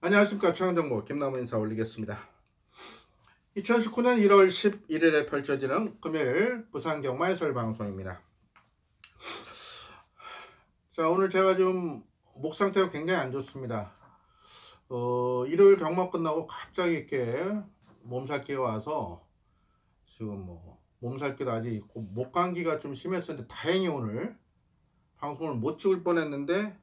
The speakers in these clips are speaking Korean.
안녕하십니까. 최강정보 김남우 인사 올리겠습니다. 2019년 1월 11일에 펼쳐지는 금요일 부산경마 해설 방송입니다. 자, 오늘 제가 좀 목 상태가 굉장히 안 좋습니다. 일요일 경마 끝나고 갑자기 이렇게 몸살기가 와서 지금 몸살기도 아직 있고 목 감기가 좀 심했었는데 다행히 오늘 방송을 못 찍을 뻔했는데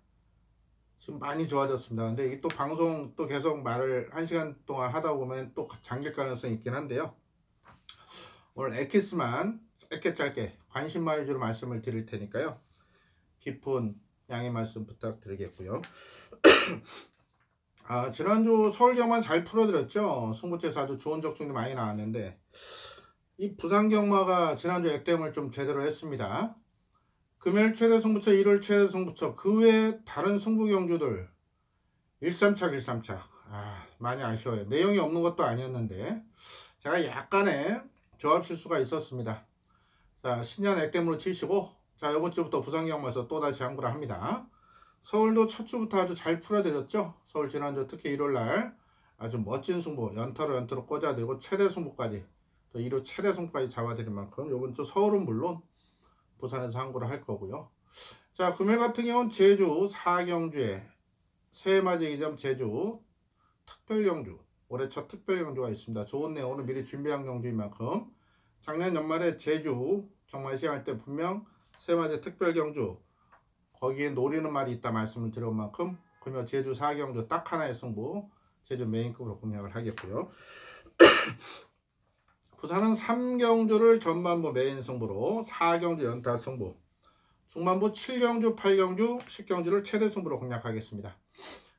지금 많이 좋아졌습니다. 근데 이게 또 방송 또 계속 말을 1시간 동안 하다 보면 또 잠길 가능성이 있긴 한데요. 오늘 엑기스만 짧게 관심마 위주로 말씀을 드릴 테니까요. 깊은 양해 말씀 부탁드리겠고요. 지난주 서울경마 잘 풀어드렸죠. 승부처에서 아주 좋은 적중이 많이 나왔는데 이 부산경마가 지난주 액땜을 좀 제대로 했습니다. 금요일 최대 승부처, 일요일 최대 승부처, 그 외에 다른 승부 경주들 1-3착 많이 아쉬워요. 내용이 없는 것도 아니었는데 제가 약간의 조합 실수가 있었습니다. 자, 신년 액땜으로 치시고, 자, 이번 주부터 부산경마에서 또다시 항구를 합니다. 서울도 첫 주부터 아주 잘 풀어드렸죠. 서울 지난주 특히 일요일날 아주 멋진 승부 연타로 꽂아드리고 최대 승부까지 또 1호 최대 승부까지 잡아드린 만큼 이번 주 서울은 물론 부산에서 항구를 할 거고요. 자, 금요일 같은 경우는 제주 사경주에 새해맞이 기점 제주 특별경주, 올해 첫 특별경주가 있습니다. 좋은 내용으로 미리 준비한 경주인 만큼 작년 연말에 제주 경마 시행할 때 분명 새해맞이 특별경주 거기에 노리는 말이 있다 말씀을 드린 만큼 금요 제주 사경주 딱 하나의 승부 제주 메인급으로 공략을 하겠고요. 부산은 3경주를 전반부 메인 승부로 4경주 연타 승부, 중반부 7경주, 8경주, 10경주를 최대 승부로 공략하겠습니다.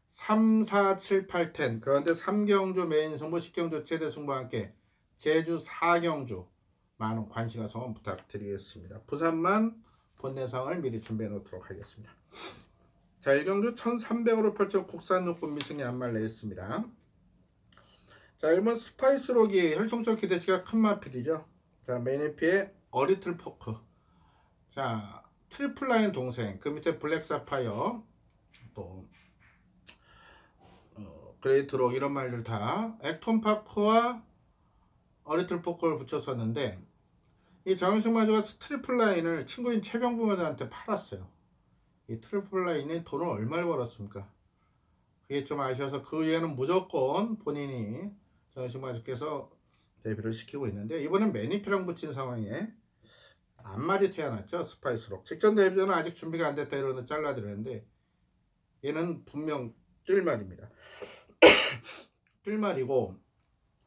3, 4, 7, 8, 10 그런데 3경주 메인 승부, 10경주 최대 승부와 함께 제주 4경주 많은 관심과 성원 부탁드리겠습니다. 부산만 본내상을 미리 준비해 놓도록 하겠습니다. 자, 1경주 1300으로 펼쳐 국산 육군 미승리 한 마리 내겠습니다. 자, 1번 스파이스록이 혈통적 기대치가 큰 마필이죠. 자, 메인에피의 어리틀 포크, 자, 트리플라인 동생, 그 밑에 블랙 사파이어, 또 그레이트록 이런 말들 다 액톤 파크와 어리틀 포크를 붙였었는데 이 정현식 마주가 트리플라인을 친구인 최병부 마주한테 팔았어요. 이 트리플라인이 돈을 얼마를 벌었습니까? 그게 좀 아쉬워서 그 이후에는 무조건 본인이 정현식 마주께서 데뷔를 시키고 있는데 이번엔 매니피랑 붙인 상황에 앞말이 태어났죠. 스파이스록 직전 데뷔전은 아직 준비가 안 됐다 이러는 잘라드렸는데 얘는 분명 뛸 말입니다. 뛸 말이고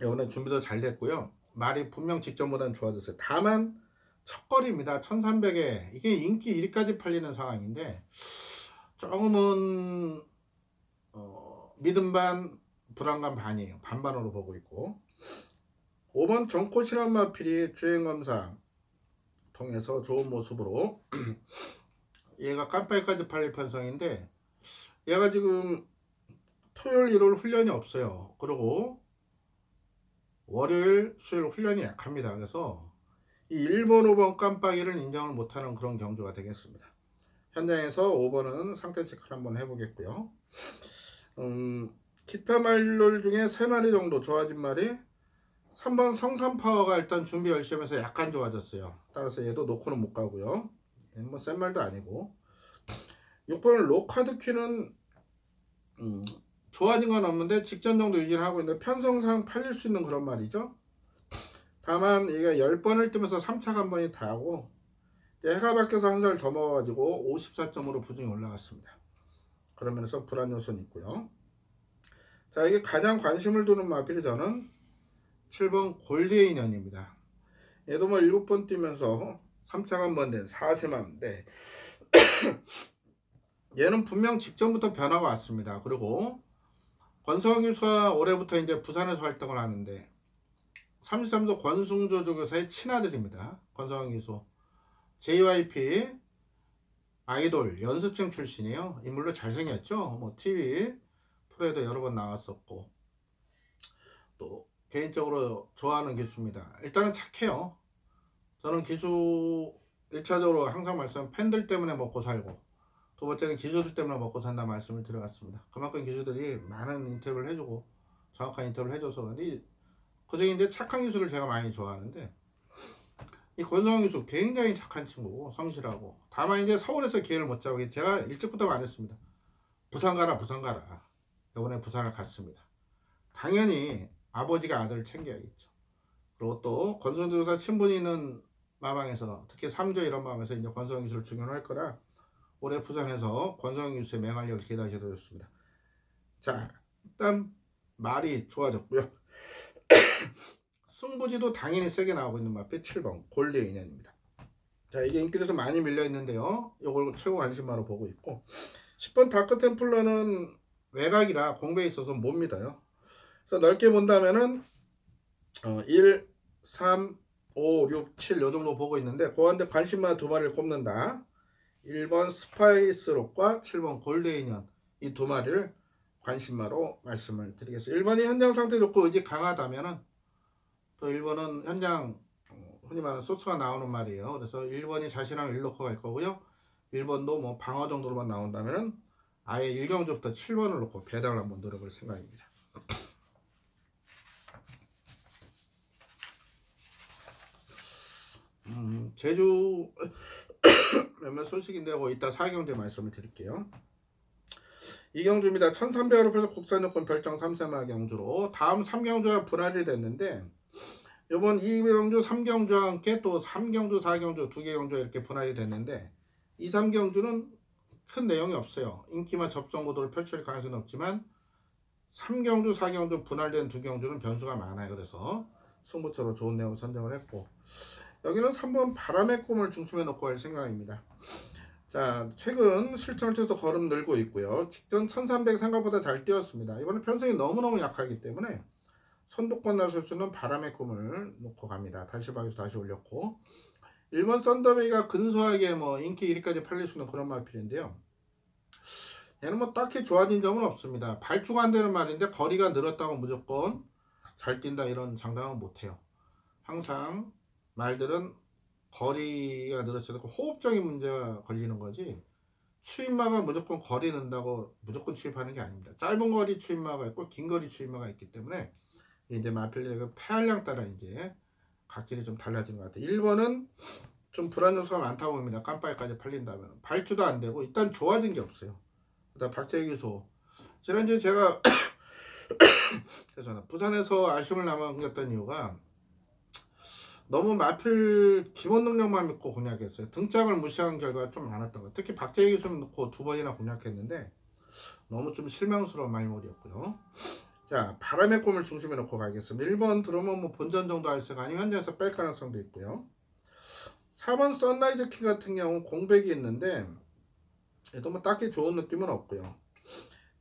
이번엔 준비도 잘 됐고요. 말이 분명 직전보다는 좋아졌어요. 다만 첫거리입니다. 1300에 이게 인기 1위까지 팔리는 상황인데 조금은 믿음 반 불안감 반이에요. 반반으로 보고 있고 5번 정코시란 마필이 주행검사 통해서 좋은 모습으로 얘가 깜빡이까지 팔릴 편성인데 얘가 지금 토요일 일요일 훈련이 없어요. 그리고 월요일 수요일 훈련이 약합니다. 그래서 이 1번 5번 깜빡이를 인정을 못하는 그런 경주가 되겠습니다. 현장에서 5번은 상태 체크를 한번 해보겠고요. 기타 말들 중에 3마리 정도 좋아진 말이 3번 성산파워가 일단 준비 열심히 해서 약간 좋아졌어요. 따라서 얘도 놓고는 못 가고요. 뭐 센 말도 아니고 6번 로카드키는 좋아진 건 없는데 직전 정도 유지를 하고 있는데 편성상 팔릴 수 있는 그런 말이죠. 다만 얘가 10번을 뜨면서 3착 한 번이 다하고 해가 바뀌어서 한 살 더 먹어가지고 54점으로 부중이 올라갔습니다. 그러면서 불안 요소는 있고요. 자, 이게 가장 관심을 두는 마필이 저는 7번 골드의 인연입니다. 얘도 뭐 7번 뛰면서 3착 한 번 된 4세만인데 얘는 분명 직전부터 변화가 왔습니다. 그리고 권성규 수가 올해부터 이제 부산에서 활동을 하는데 33도 권승조조교사의 친아들입니다. 권성환 교수. JYP 아이돌 연습생 출신이에요. 인물도 잘생겼죠. 뭐 TV 프로에도 여러 번 나왔었고, 또 개인적으로 좋아하는 기수입니다. 일단은 착해요. 저는 기수 1차적으로 항상 말씀, 팬들 때문에 먹고 살고, 두 번째는 기수들 때문에 먹고 산다 말씀을 드려왔습니다. 그만큼 기수들이 많은 인터뷰를 해주고 정확한 인터뷰를 해줘서 그런데, 그중에 이제 착한 기수를 제가 많이 좋아하는데, 이 권성환 기수 굉장히 착한 친구고 성실하고, 다만 이제 서울에서 기회를 못 잡고, 제가 일찍부터 말했습니다. 부산 가라, 부산 가라. 이번에 부산을 갔습니다. 당연히 아버지가 아들을 챙겨야겠죠. 그리고 또 권성주사 친분이 있는 마방에서, 특히 3조 이런 마방에서 이제 권성환 기수를 중용할 거라 올해 부산에서 권성환 기수의 맹활약을 기대하셔도 좋습니다. 자, 일단 말이 좋아졌고요. 승부지도 당연히 세게 나오고 있는 마필 7번 골드의 인연입니다. 자, 이게 인기에서 많이 밀려 있는데요. 이걸 최고 관심마로 보고 있고, 10번 다크 템플러는 외곽이라 공배에 있어서 못 믿어요. 그래서 넓게 본다면은 1, 3, 5, 6, 7 요 정도 보고 있는데, 그한테 관심만 두 마리를 꼽는다. 1번 스파이스록과 7번 골드의 인연, 이 두 마리를 관심마로 말씀을 드리겠습니다. 1번이 현장 상태 좋고 의지 강하다면은, 또 1번은 현장 흔히 말하는 소스가 나오는 말이에요. 그래서 1번이 자신하면 1 놓고 갈 거고요. 1번도 뭐 방어 정도로만 나온다면은 아예 1경주부터 7번을 놓고 배당을 한번 노려볼 생각입니다. 제주 몇몇 소식인데 이따 4경주 말씀을 드릴게요. 이경주입니다. 1300을 펴서 국산여권 별정 3세마 경주로 다음 3경주와 분할이 됐는데, 이번 2경주, 3경주와 함께 또 3경주, 4경주, 2개 경주가 이렇게 분할이 됐는데, 2, 3경주는 큰 내용이 없어요. 인기만 접선 구도를 펼칠 가능성은 없지만 3경주, 4경주 분할된 2경주는 변수가 많아요. 그래서 승부처로 좋은 내용 선정을 했고, 여기는 3번 바람의 꿈을 중심에 놓고 할 생각입니다. 자, 최근 실전을 쳐서 걸음 늘고 있고요. 직전 1300 생각보다 잘 뛰었습니다. 이번에 편성이 너무너무 약하기 때문에 선두권 나설 수는 바람의 꿈을 놓고 갑니다. 다시 박에서 다시 올렸고, 1번 썬더베이가 근소하게 뭐 인기 1위까지 팔릴 수 있는 그런 마필인데요. 얘는 뭐 딱히 좋아진 점은 없습니다. 발주가 안 되는 말인데 거리가 늘었다고 무조건 잘 뛴다 이런 장담은 못해요. 항상 말들은 거리가 늘었을 때 호흡적인 문제가 걸리는 거지, 추임마가 무조건 거리 는다고 무조건 추입하는 게 아닙니다. 짧은 거리 추임마가 있고 긴 거리 추임마가 있기 때문에 이제 마필리가 폐활량 따라 이제 각질이 좀 달라지는 것 같아요. 1번은 좀 불안 요소가 많다고 봅니다. 깜빡이까지 팔린다면 발주도 안 되고 일단 좋아진 게 없어요. 그다음 박재기 기수, 지난주에 제가 부산에서 아쉬움을 남겼던 이유가 너무 마필 기본 능력만 믿고 공략했어요. 등짝을 무시한 결과가 좀 많았던 것. 특히 박재기 기수는 놓고 2번이나 공략했는데 너무 좀 실망스러운 말머리였고요. 자, 바람의 꿈을 중심에 놓고 가겠습니다. 1번 들어오면 뭐 본전 정도 할 생각 아니면 현장에서 뺄 가능성도 있고요. 4번 선라이즈 킹 같은 경우 공백이 있는데 얘도 뭐 딱히 좋은 느낌은 없고요.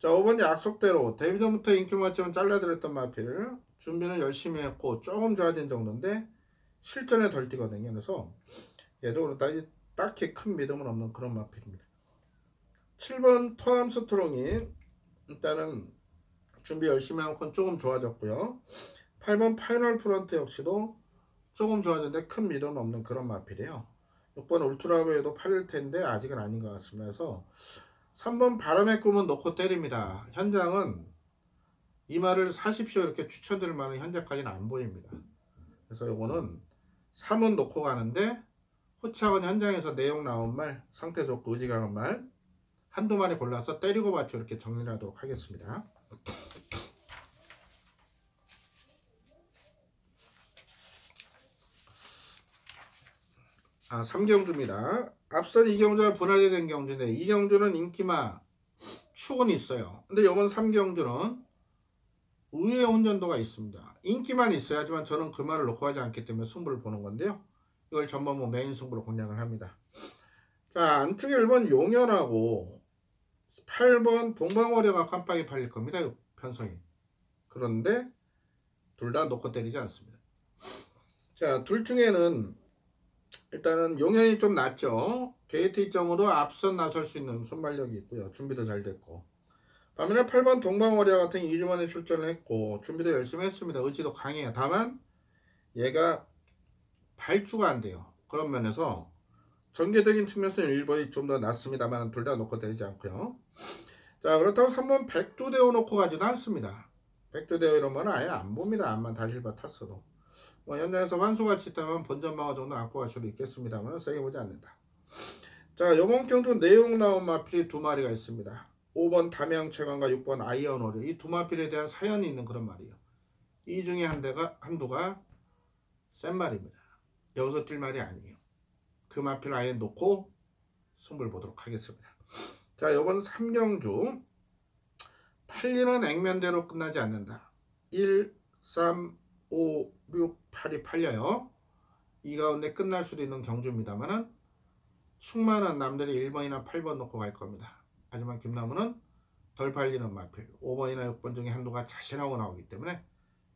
자, 5번 약속대로 데뷔 전부터 인기 맞지만 잘라드렸던 마필, 준비는 열심히 했고 조금 좋아진 정도인데 실전에 덜 뛰거든요. 그래서 얘도 딱히 큰 믿음은 없는 그런 마필입니다. 7번 토암 스트롱이 일단은 준비 열심히 한 건 조금 좋아졌고요. 8번 파이널 프런트 역시도 조금 좋아졌는데 큰 믿음은 없는 그런 마필이에요. 6번 울트라베이도 팔릴 텐데 아직은 아닌 것 같습니다. 그래서 3번 바람의 꿈은 놓고 때립니다. 현장은 이 말을 사십시오 이렇게 추천드릴 만한 현재까지는 안 보입니다. 그래서 요거는 3은 놓고 가는데, 후차원 현장에서 내용 나온 말, 상태 좋고 의지 강한 말 한두 마리 골라서 때리고 받죠 이렇게 정리를 하도록 하겠습니다. 3경주입니다. 앞선 2경주와 분할이 된 경주인데 2경주는 인기마 축은 있어요. 근데 이번 3경주는 우위의 혼전도가 있습니다. 인기만 있어요. 하지만 저는 그 말을 놓고 하지 않기 때문에 승부를 보는 건데요. 이걸 전부 뭐 메인 승부로 공략을 합니다. 자, 안쪽에 1번 용연하고 8번 동방월여가 깜빡이 팔릴 겁니다. 편성이. 그런데 둘 다 놓고 때리지 않습니다. 자, 둘 중에는 일단은 용현이 좀 낫죠. 게이트 이점으로 앞선 나설 수 있는 순발력이 있고요. 준비도 잘 됐고. 반면에 8번 동방월야 같은 2주 만에 출전을 했고 준비도 열심히 했습니다. 의지도 강해요. 다만 얘가 발주가 안 돼요. 그런 면에서 전개적인 측면에서 1번이 좀 더 낫습니다만 둘 다 놓고 되지 않고요. 자, 그렇다고 3번 백두대어 놓고 가지도 않습니다. 백두대어 이런 거는 아예 안 봅니다. 암만 다실바 탔어도. 뭐 현장에서 환수같이 있다면 본전방어 정도 안고 갈 수도 있겠습니다만 세게 보지 않는다. 자, 요번 경주 내용 나온 마필이 두 마리가 있습니다. 5번 담양채광과 6번 아이언오류, 이 두 마필에 대한 사연이 있는 그런 말이에요. 이 중에 한두가 센 말입니다. 여기서 뛸 말이 아니에요. 그 마필 아예 놓고 승부를 보도록 하겠습니다. 자, 요번 3경주 8리는 액면대로 끝나지 않는다. 1, 3, 5, 6, 8이 팔려요. 이 가운데 끝날 수도 있는 경주입니다만은 충만한 남들이 1번이나 8번 놓고 갈 겁니다. 하지만 김나무는 덜 팔리는 마필 5번이나 6번 중에 한두가 자신하고 나오기 때문에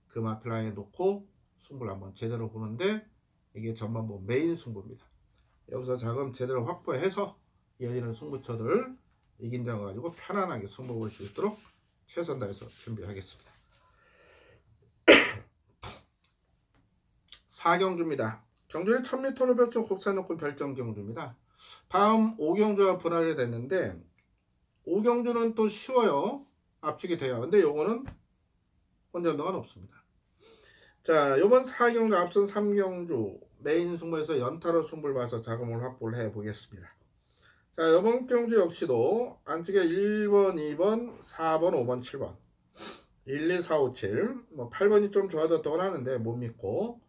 그 마필 아예 놓고 승부를 한번 제대로 보는데 이게 전반부 메인 승부입니다. 여기서 자금 제대로 확보해서 이어지는 승부처들 이긴 점 가지고 편안하게 승부 볼 수 있도록 최선 다해서 준비하겠습니다. 4경주입니다. 경주는 1000m로 별정 국산용권 별정 경주입니다. 다음 5경주와 분할이 됐는데 5경주는 또 쉬워요. 압축이 돼요. 근데 요거는 혼전도가 높습니다. 자, 요번 4경주 앞선 3경주 메인 승부에서 연타로 승부를 봐서 자금을 확보를 해 보겠습니다. 자, 요번 경주 역시도 안쪽에 1번, 2번, 4번, 5번, 7번 1, 2, 4, 5, 7 뭐 8번이 좀 좋아졌다고 하는데 못 믿고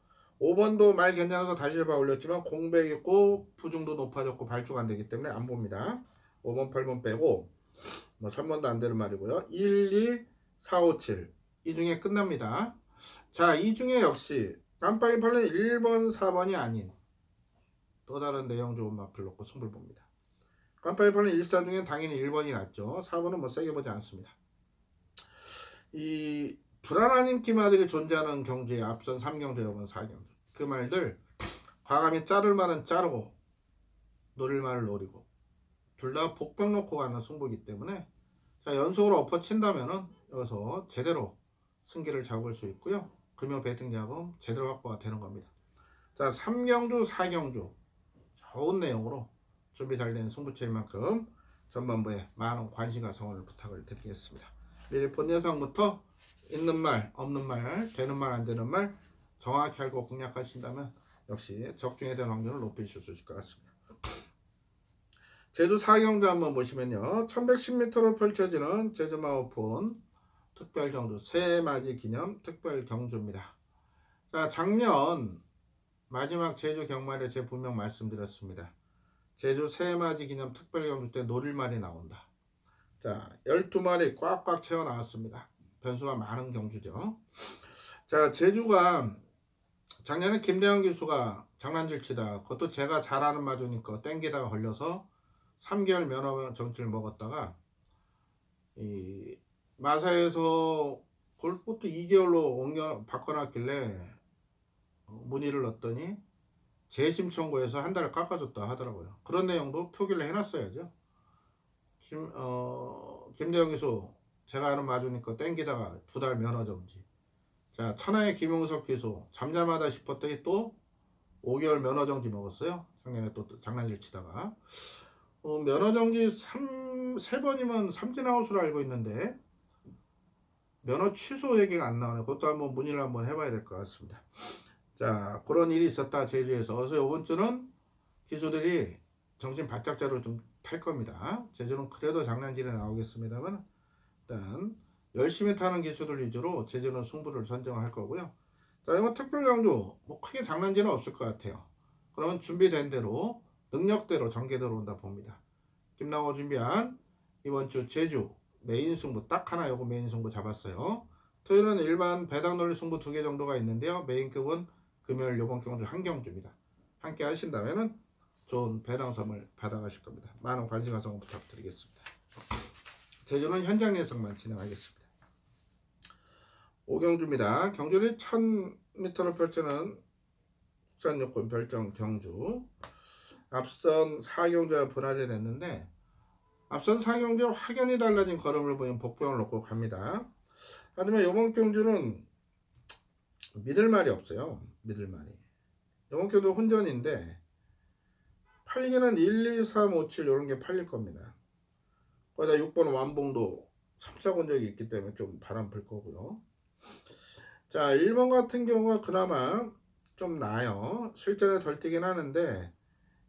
5번도 말 괜찮아서 다시 봐 올렸지만 공백 있고 부중도 높아졌고 발주가 안 되기 때문에 안 봅니다. 5번, 8번 빼고 뭐 3번도 안 되는 말이고요. 1, 2, 4, 5, 7 이 중에 끝납니다. 자, 이 중에 역시 깜빡이 팔린 1번, 4번이 아닌 또 다른 내용 좋은 마필 놓고 승부를 봅니다. 깜빡이 팔린 1사 중에 당연히 1번이 낫죠. 4번은 뭐 세게 보지 않습니다. 이 불안한 인기마들이 존재하는 경주에 앞선 3경주, 요번 4경주 그 말들 과감히 자를 말은 자르고 노릴 말을 노리고 둘 다 복병 놓고 가는 승부이기 때문에 자, 연속으로 엎어친다면은 여기서 제대로 승기를 잡을 수 있고요. 금요 배팅 자금 제대로 확보가 되는 겁니다. 자, 3경주, 4경주 좋은 내용으로 준비 잘 된 승부처인 만큼 전반부에 많은 관심과 성원을 부탁을 드리겠습니다. 미리 본 예상부터 있는 말, 없는 말, 되는 말, 안 되는 말 정확히 알고 공략하신다면 역시 적중에 대한 확률을 높이실 수 있을 것 같습니다. 제주 4경주 한번 보시면요. 1110m로 펼쳐지는 제주마오폰 특별경주 새맞이 기념 특별경주입니다. 자, 작년 마지막 제주 경마에 제 분명 말씀드렸습니다. 제주 새맞이 기념 특별경주 때 노릴말이 나온다. 자, 12마리 꽉꽉 채워 나왔습니다. 변수가 많은 경주죠. 자, 제주가 작년에 김대현 기수가 장난질 치다 그것도 제가 잘 아는 마주니까 땡기다가 걸려서 3개월 면허 정지를 먹었다가 이 마사에서 그것도 2개월로 바꿔놨길래 문의를 넣었더니 재심 청구해서 한 달을 깎아줬다 하더라고요. 그런 내용도 표기를 해놨어야죠. 김대영 기수 제가 아는 마주니까 땡기다가 2달 면허 정지. 자, 천하의 김용석 기수 잠잠하다 싶었더니 또 5개월 면허 정지 먹었어요. 작년에 또 장난질 치다가 면허 정지 3번이면 삼진 아웃으로 알고 있는데 면허 취소 얘기가 안 나오네. 그것도 한번 문의를 한번 해봐야 될 것 같습니다. 자, 그런 일이 있었다 제주에서. 그래서 이번 주는 기수들이 정신 바짝자로 좀 탈 겁니다. 제주는 그래도 장난질에 나오겠습니다만 일단 열심히 타는 기수들 위주로 제주는 승부를 선정할 거고요. 자, 이거 특별강조 뭐 크게 장난질은 없을 것 같아요. 그러면 준비된 대로 능력대로 전개대로 온다 봅니다. 김나호 준비한 이번 주 제주 메인 승부 딱 하나 요거 메인 승부 잡았어요. 토요일은 일반 배당 논리 승부 2개 정도가 있는데요. 메인급은 금요일 요번 경주 한 경주입니다. 함께 하신다면은 좋은 배당 선물 받아가실 겁니다. 많은 관심과 성원 부탁드리겠습니다. 제주는 현장 예상만 진행하겠습니다. 오경주입니다. 경주를 1000m로 펼치는 국산요건 별정 경주. 앞선 4경주와 분할이 됐는데 앞선 4경주와 확연히 달라진 걸음을 보인 복병을 놓고 갑니다. 하지만 이번 경주는 믿을 말이 없어요. 믿을 말이. 이번 경주 혼전인데 팔리기는 1, 2, 3, 5, 7 이런 게 팔릴 겁니다. 거기다 6번 완봉도 3차 권적이 있기 때문에 좀 바람 불 거고요. 자, 1번 같은 경우가 그나마 좀 나아요. 실전에 덜 뛰긴 하는데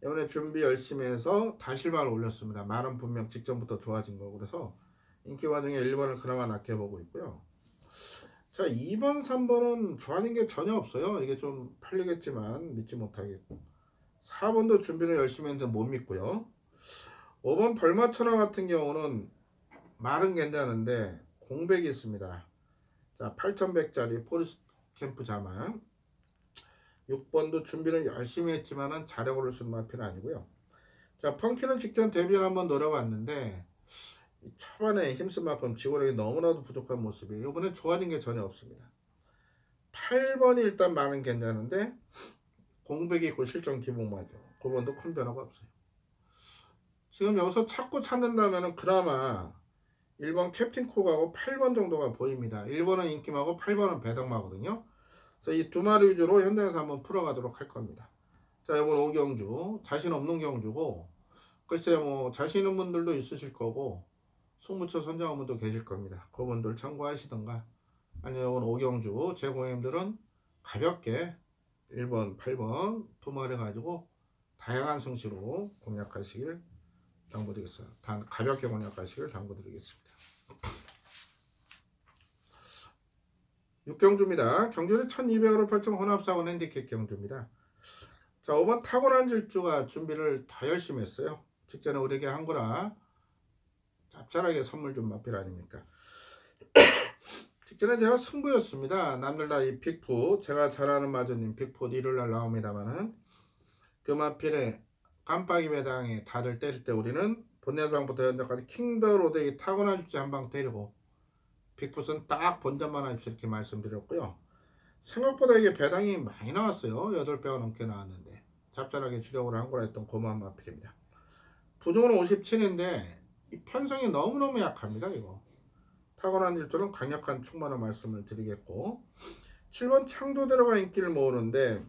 이번에 준비 열심히 해서 다실발을 올렸습니다. 말은 분명 직전부터 좋아진 거고 그래서 인기 와중에 1번을 그나마 낮게 보고 있고요. 자, 2번, 3번은 좋아진 게 전혀 없어요. 이게 좀 팔리겠지만 믿지 못하겠고 4번도 준비를 열심히 했는데 못 믿고요. 5번 벌마천하 같은 경우는 말은 괜찮은데 공백이 있습니다. 자, 8100짜리 포리스 캠프 자막. 6번도 준비를 열심히 했지만은 자력 오를 수는 마필 아니고요. 자, 펑키는 직전 데뷔를 한번 노려봤는데 초반에 힘쓴 만큼 지구력이 너무나도 부족한 모습이 이번에 좋아진 게 전혀 없습니다. 8번이 일단 말은 괜찮은데 공백이 있고 실전 기복마죠. 9번도 큰 변화가 없어요. 지금 여기서 찾는다면 그나마 1번 캡틴콕하고 8번 정도가 보입니다. 1번은 인기마고 8번은 배덕마거든요. 그래서 이 두 마리 위주로 현장에서 한번 풀어가도록 할 겁니다. 자, 이번 5경주 자신 없는 경주고 글쎄 뭐 자신 있는 분들도 있으실 거고 승부처 선정한 분도 계실 겁니다. 그분들 참고하시던가 아니면 이번 5경주 제 고객님들은 가볍게 1번, 8번 두 마리 가지고 다양한 승시로 공략하시길 당부드리겠습니다. 가볍게 공략하시길 당부드리겠습니다. 6경주입니다. 경주는 1200으로 펼친 혼합사원 핸디캡 경주입니다. 자, 5번 타고난 질주가 준비를 더 열심히 했어요. 직전에 우리에게 한 거라 짭짤하게 선물 준 마필 아닙니까? 직전에 제가 승부였습니다. 남들 다 이 빅풋, 제가 잘 아는 마저님 빅풋 일요일날 나옵니다만은 그 마필에 깜빡이 배당에 다들 때릴 때 우리는 본연상부터 현장까지 킹더로드 이 타고난 질주 한 방 때리고 빅풋은 딱 본전만 하십시오 이렇게 말씀드렸고요. 생각보다 이게 배당이 많이 나왔어요. 8배가 넘게 나왔는데 잡잘하게 주력으로 한 거라 했던 고마운 마필입니다. 부종은 57인데 이 편성이 너무너무 약합니다. 이거 타고난 질주는 강력한 충만한 말씀을 드리겠고 7번 창조대로가 인기를 모으는데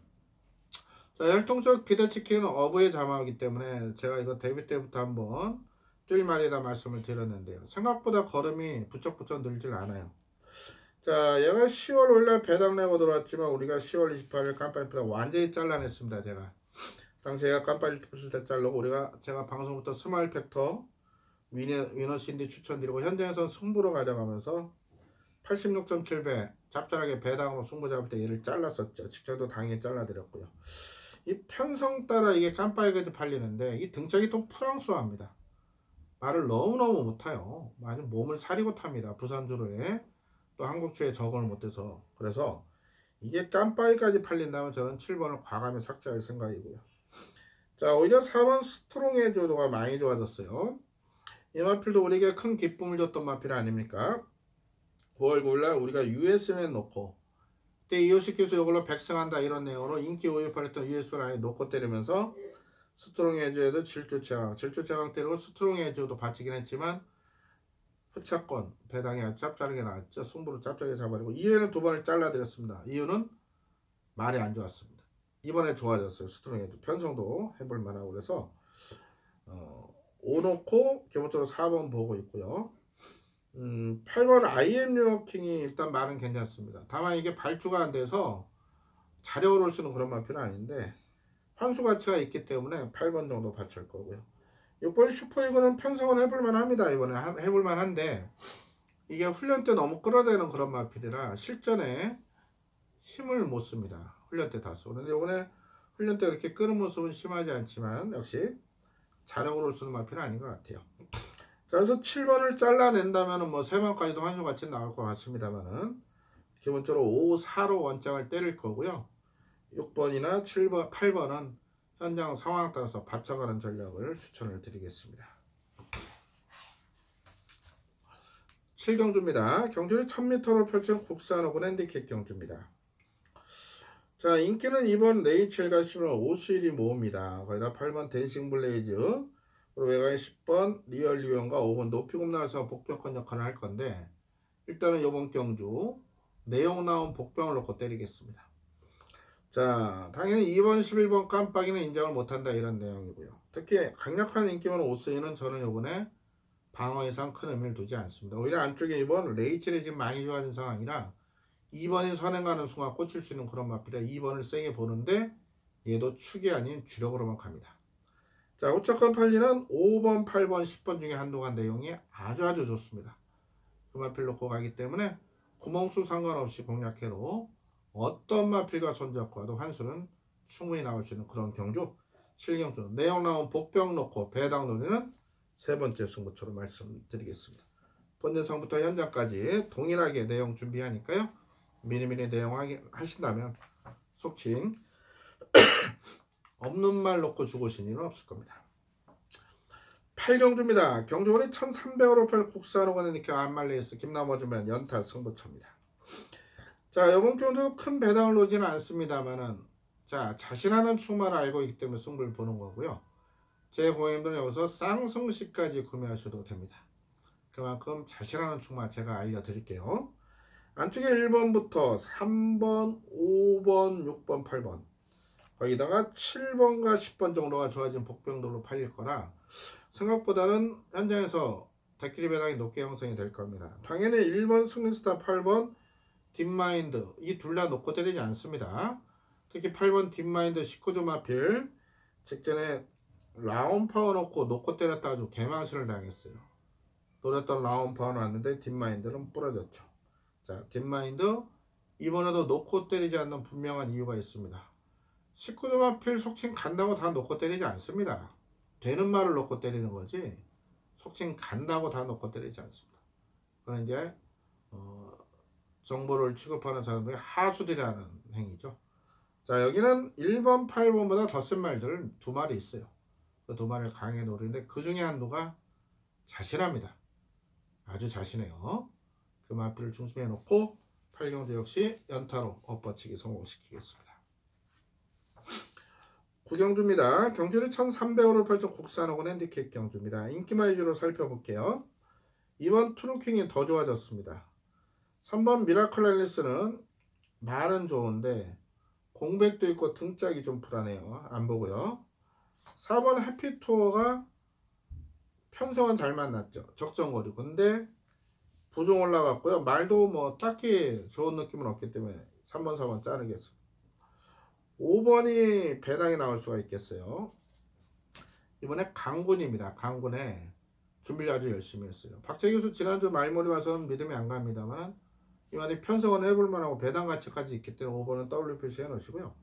자, 혈통적 기대치킨은 어부의 자마이기 때문에 제가 이거 데뷔 때부터 한번 뛸 말이다 말씀을 드렸는데요. 생각보다 걸음이 부쩍부쩍 늘질 않아요. 자, 얘가 10월 5일날 배당 내고 들어왔지만 우리가 10월 28일 깜빡이보다 완전히 잘라냈습니다. 제가 당시 제가 깜빡이 붙을 때 자르고 제가 방송부터 스마일 팩터 위너 신디 추천드리고 현장에서 승부로 가져가면서 86.7배 짭짤하게 배당으로 승부 잡을 때 얘를 잘랐었죠. 직전도 당연히 잘라드렸고요. 이 편성 따라 이게 깜빡이까지 팔리는데 이 등짝이 또 프랑스화입니다. 말을 너무너무 못타요. 많이 몸을 사리고 탑니다. 부산주로에 또 한국주에 적응을 못해서 그래서 이게 깜빡이까지 팔린다면 저는 7번을 과감히 삭제할 생각이고요. 자, 오히려 4번 스트롱의 조도가 많이 좋아졌어요. 이 마필도 우리에게 큰 기쁨을 줬던 마필 아닙니까? 9월 9일날 우리가 US맨 놓고 그때 이호식기수 이걸로 백승한다 이런 내용으로 인기 오입했던 US맨 아예 놓고 때리면서 스트롱 에즈에도 질주 최강 때리고 스트롱 에즈도 받치긴 했지만 후차권 배당이 아주 짭짤하게 나왔죠. 승부로 짭짤하게 잡아내고 이후에는 두 번을 잘라드렸습니다. 이유는 말이 안 좋았습니다. 이번에 좋아졌어요. 스트롱 에즈 편성도 해볼 만하고 그래서 5 놓고 기본적으로 4번 보고 있고요. 8번 IM 뉴워킹이 일단 말은 괜찮습니다. 다만 이게 발주가 안 돼서 자력을 올 수 있는 그런 마필은 아닌데 환수 가치가 있기 때문에 8번 정도 받칠 거고요. 6번 슈퍼이거는 편성은 해볼만 합니다. 이번에 해볼만 한데 이게 훈련 때 너무 끌어대는 그런 마필이라 실전에 힘을 못 씁니다. 훈련 때 다소. 그런데 이번에 훈련 때 그렇게 끄는 모습은 심하지 않지만 역시 자력을 올 수 있는 마필은 아닌 것 같아요. 자, 그래서 7번을 잘라낸다면 뭐 3번까지도 환수 같이 나올 것 같습니다만은 기본적으로 5, 4로 원장을 때릴 거고요. 6번이나 7번, 8번은 현장 상황에 따라서 받쳐가는 전략을 추천을 드리겠습니다. 7경주입니다. 경주를 1000m로 펼친 국산호군 핸디캡 경주입니다. 자, 인기는 2번 레이첼과 10번 오스일이 모읍니다. 거기다 8번 댄싱 블레이즈, 그리고 외곽에 10번 리얼 리온과 5번 높이곱 나와서 복병권 역할을 할 건데, 일단은 이번 경주 내용 나온 복병을 놓고 때리겠습니다. 자, 당연히 2번 11번 깜빡이는 인정을 못한다 이런 내용이고요. 특히 강력한 인기만 오스일은 저는 이번에 방어 이상 큰 의미를 두지 않습니다. 오히려 안쪽에 2번 레이첼이 지금 많이 좋아진 상황이라 2번이 선행가는 순간 꽂힐 수 있는 그런 마필이라 2번을 세게 보는데 얘도 축이 아닌 주력으로만 갑니다. 자, 우측권 팔리는 5번, 8번, 10번 중에 한동안 내용이 아주 좋습니다. 그 마필 놓고 가기 때문에 구멍수 상관없이 공략해로 어떤 마필과 손잡고 와도 환수는 충분히 나올 수 있는 그런 경주 7경주. 내용 나온 복병 놓고 배당 노리는 세 번째 승부처로 말씀드리겠습니다. 본전상부터 현장까지 동일하게 내용 준비하니까요. 미리미리 내용 하신다면 속칭 없는 말 놓고 죽으신 일은 없을 겁니다. 8경주입니다. 경주원이 1300으로 펼 국산호관에 니켜 안말레이스 김나머 주면 연타 승부처입니다. 자, 이번 경주 큰 배당을 놓지는 않습니다만은 자, 자신하는 축마를 알고 있기 때문에 승부를 보는 거고요. 제 고객님들은 여기서 쌍승시까지 구매하셔도 됩니다. 그만큼 자신하는 축마 제가 알려드릴게요. 안쪽에 1번부터 3번, 5번, 6번, 8번 거기다가 7번과 10번 정도가 좋아진 복병들로 팔릴 거라 생각보다는 현장에서 대끼리 배당이 높게 형성이 될 겁니다. 당연히 1번 승리스타 8번 딥마인드 이 둘 다 놓고 때리지 않습니다. 특히 8번 딥마인드 19조 마필 직전에 라운파워 놓고 때렸다 아주 개망신을 당했어요. 노렸던 라운파워는 왔는데 딥마인드는 부러졌죠. 자, 딥마인드 이번에도 놓고 때리지 않는 분명한 이유가 있습니다. 19조 마필 속칭 간다고 다 놓고 때리지 않습니다. 되는 말을 놓고 때리는 거지 속칭 간다고 다 놓고 때리지 않습니다. 그건 이제 정보를 취급하는 사람들이 하수들이 하는 행위죠. 자, 여기는 1번, 8번보다 더 센 말들 두 마리 있어요. 그 두 마리를 강하게 노리는데 그 중에 한두가 자신합니다. 아주 자신해요. 그 마필을 중심에 놓고 8경주 역시 연타로 엎어치기 성공시키겠습니다. 9경주입니다. 경주를 1300으로 펼쳐 국산호군 핸디캡 경주입니다. 인기만 위주로 살펴볼게요. 2번 트루킹이 더 좋아졌습니다. 3번 미라클 앨리스는 말은 좋은데 공백도 있고 등짝이 좀 불안해요. 안 보고요. 4번 해피투어가 편성은 잘 만났죠. 적정거리. 근데 부종 올라갔고요. 말도 뭐 딱히 좋은 느낌은 없기 때문에 3번, 4번 자르겠습니다. 5번이 배당이 나올 수가 있겠어요. 이번에 강군입니다. 강군에 준비를 아주 열심히 했어요. 박재 교수 지난주 말머리 와서는 믿음이 안 갑니다만 이번에 편성은 해볼 만하고 배당 가치까지 있기 때문에 5번은 W 표시해 놓으시고요.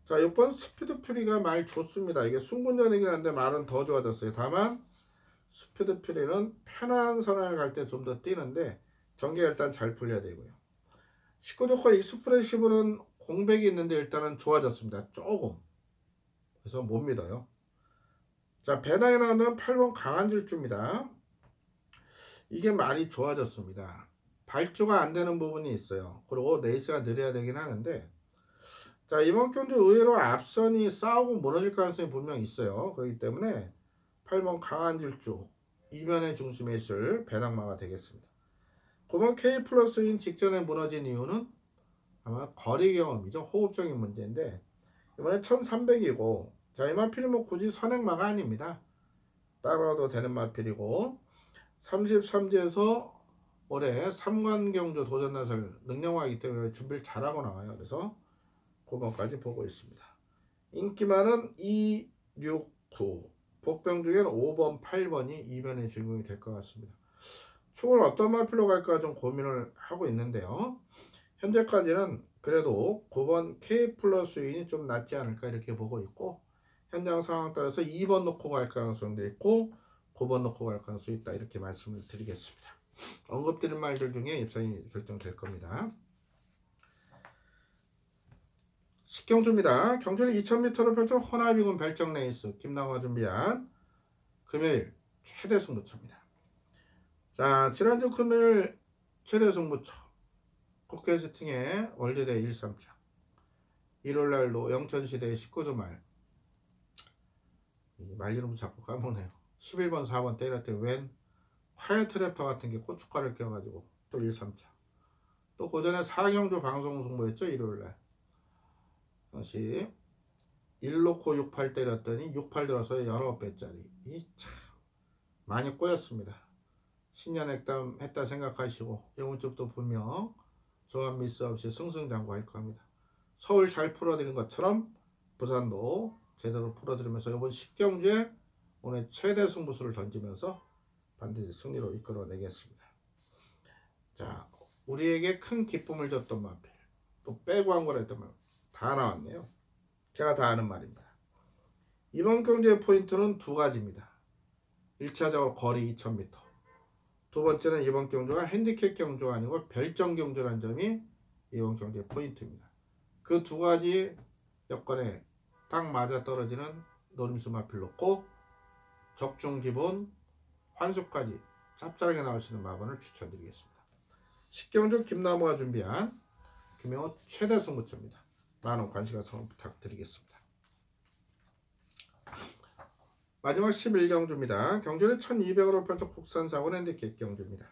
자, 6번 스피드 퓨리가 말 좋습니다. 이게 순군전이긴 한데 말은 더 좋아졌어요. 다만 스피드 퓨리는 편한 선을 갈 때 좀 더 뛰는데 전개가 일단 잘 풀려야 되고요. 19조커 익스프레시브는 공백이 있는데 일단은 좋아졌습니다. 조금. 그래서 못 믿어요. 자, 배당에 나오는 8번 강한 질주입니다. 이게 말이 좋아졌습니다. 발주가 안 되는 부분이 있어요. 그리고 레이스가 느려야 되긴 하는데 자, 이번 경주 의외로 앞선이 싸우고 무너질 가능성이 분명 있어요. 그렇기 때문에 8번 강한 질주 이변의 중심에 있을 배당마가 되겠습니다. 9번 K 플러스인 직전에 무너진 이유는 아마 거리 경험이죠. 호흡적인 문제인데 이번에 1300이고 자, 이 마필이 뭐 굳이 선행마가 아닙니다. 따라도 되는 마필이고 33지에서 올해 3관 경주 도전 나설 능력화이기 때문에 준비를 잘하고 나와요. 그래서 9번까지 보고 있습니다. 인기 많은 2, 6, 9 복병 중에는 5번, 8번이 이변의 주인공이 될 것 같습니다. 축을 어떤 마필로 갈까 좀 고민을 하고 있는데요. 현재까지는 그래도 9번 K 플러스 인이 좀 낫지 않을까 이렇게 보고 있고 현장 상황 따라서 2번 놓고 갈 가능성도 있고 9번 놓고 갈 가능성이 있다 이렇게 말씀을 드리겠습니다. 언급드린 말들 중에 입상이 결정될 겁니다. 10경주입니다. 경주는 2000m로 펼쳐 호나비군 별정레이스 김나화가 준비한 금요일 최대 승부처입니다. 자, 지난주 금요일 최대 승부처 포켓스팅의 월드대 1-3차 1월날로 영천시대 19주 말 이름 자꾸 까먹네요. 11번 4번 때렸더니 웬 파이어트랩터 같은 게 고춧가루를 껴가지고 또 1-3차 또 고전에 4경주 방송 승부였죠. 일요일날 다시 1놓고 6-8 때렸더니 6-8 들어서 19배짜리 이 참 많이 꼬였습니다. 신년 액담 했다 생각하시고 이번 주부터 분명 조합 미스 없이 승승장구할 겁니다. 서울 잘 풀어드린 것처럼 부산도 제대로 풀어드리면서 이번 10경주에 오늘 최대 승부수를 던지면서 반드시 승리로 이끌어내겠습니다. 자, 우리에게 큰 기쁨을 줬던 마필 또 빼고 한 거라 했던 말 다 나왔네요. 제가 다 아는 말입니다. 이번 경주의 포인트는 두 가지입니다. 1차적으로 거리 2000m, 두 번째는 이번 경주가 핸디캡 경주가 아니고 별정 경주라는 점이 이번 경주의 포인트입니다. 그 두 가지 여건에 딱 맞아 떨어지는 노림수 마필로 꼭 적중 기본 환수까지 짭짤하게 나올 수 있는 마번을 추천드리겠습니다. 10경주 김나무가 준비한 금요 최대 승부처입니다. 많은 관심과 성원 부탁드리겠습니다. 마지막 11경주입니다. 경주는 1200으로 펼쳐 국산사고 핸디캡 경주입니다.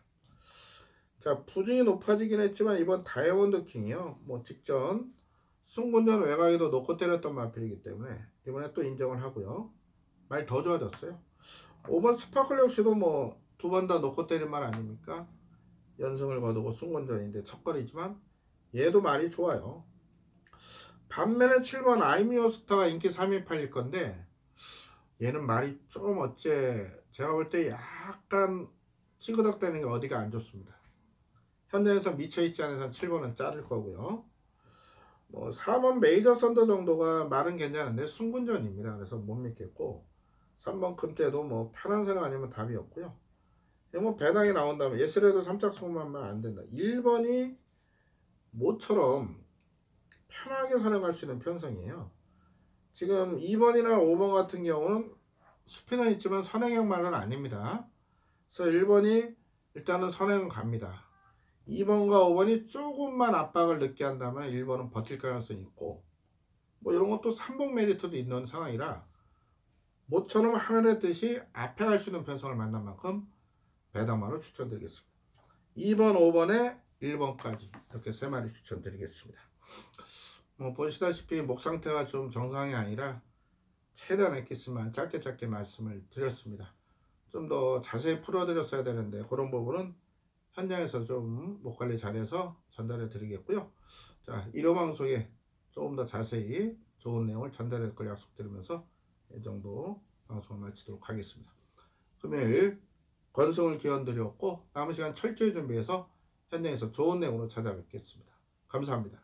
자, 부진이 높아지긴 했지만 이번 다이아몬드 킹이요. 직전 승군전 외곽에도 놓고 때렸던 마필이기 때문에 이번에 또 인정을 하고요. 말 더 좋아졌어요. 5번 스파클 역시도 두 번 다 놓고 때린 말 아닙니까? 연승을 거두고 승군전인데 첫걸이지만 얘도 말이 좋아요. 반면에 7번 아이미오스타가 인기 3위 팔릴 건데 얘는 말이 좀 제가 볼 때 약간 찌그덕대는 게 어디가 안 좋습니다. 현장에서 미쳐있지 않은 이상 7번은 자를 거고요. 4번 메이저 썬더 정도가 말은 괜찮은데 승군전입니다. 그래서 못 믿겠고 3번 금때도 편한 생각 아니면 답이 없고요. 배당이 나온다면 예스레도 3짝승부만 하면 안 된다. 1번이 모처럼 편하게 선행할 수 있는 편성이에요. 지금 2번이나 5번 같은 경우는 스피너 있지만 선행형 말은 아닙니다. 그래서 1번이 일단은 선행은 갑니다. 2번과 5번이 조금만 압박을 늦게 한다면 1번은 버틸 가능성이 있고 이런 것도 3번 메리트도 있는 상황이라 모처럼 하늘의 뜻이 앞에 갈 수 있는 편성을 만난 만큼 배당마를 추천드리겠습니다. 2번, 5번에 1번까지 이렇게 3마리 추천드리겠습니다. 보시다시피 목 상태가 좀 정상이 아니라 최대한 했겠지만 짧게 말씀을 드렸습니다. 좀 더 자세히 풀어드렸어야 되는데 그런 부분은 현장에서 좀 목 관리 잘해서 전달해 드리겠고요. 자, 1호 방송에 조금 더 자세히 좋은 내용을 전달할 걸 약속드리면서 이 정도 방송을 마치도록 하겠습니다. 금요일 권승을 기원 드렸고 남은 시간 철저히 준비해서 현장에서 좋은 내용으로 찾아뵙겠습니다. 감사합니다.